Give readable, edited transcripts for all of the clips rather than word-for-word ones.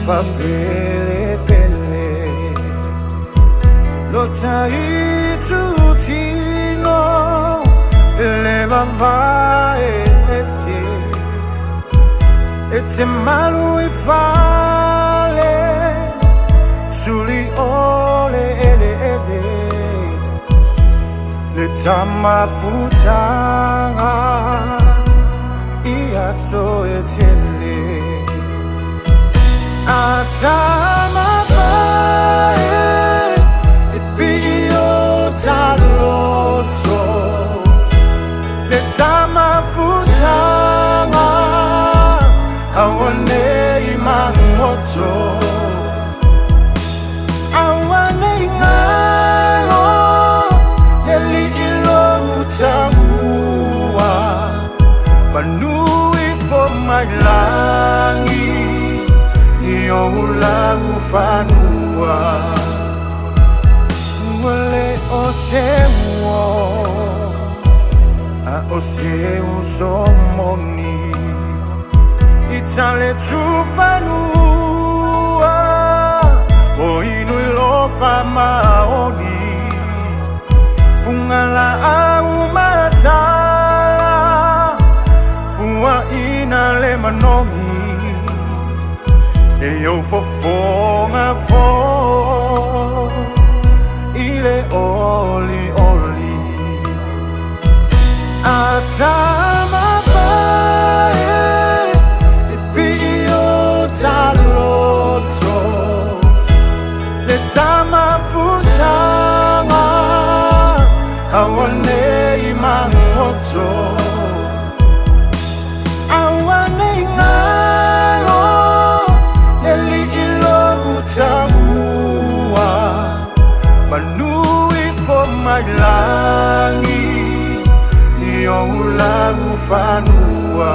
fa pele pele lo tai tutino leva vai esse e te malu e fale suli ole ele le tama futanga ia so etele atama bae e pio taloto le tama futanga awane imangoto awane ngalo neli ilo utamua manui for my langi iyo ulangu fanua wale osewo a osewo somoni itale tufanua o inu ilofa maoni fungala au matala fua ina le manomi e eu fofonga fo ile oli oli atama bae e pio taloto le tama futanga awane imangoto awane ngalo neli ilo utamua manui for my langi iyo ulangu fanua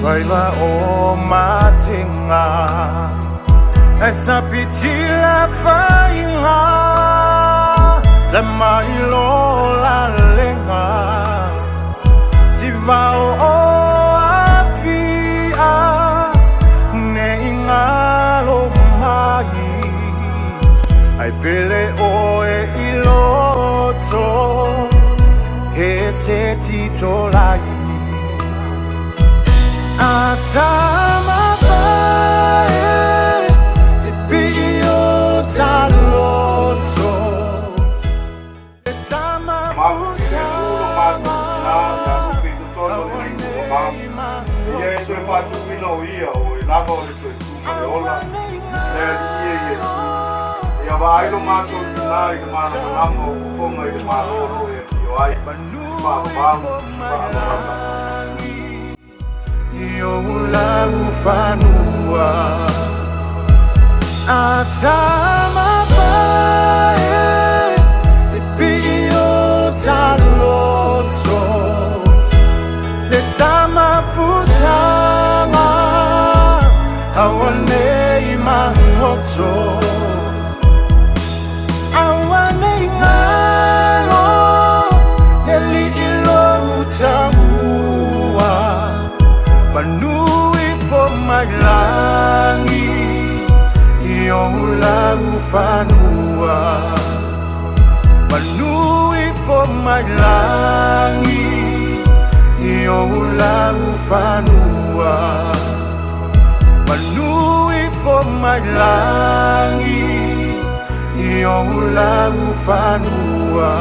Vaiva o matinga esa pitila fainga zama ilola lenga tivao o afia ne ingalo mai ai pele o e iloto ese titolai atama bae e pio taloto e tama futanga iyo ulangu fanua atama bae e pio taloto le tama futanga awane imangoto awane ngalo neli ilo utamua manui for my langi iyo ulangu fanua manui for my langi iyo ulangu fanua manui for my langi iyo ulangu fanua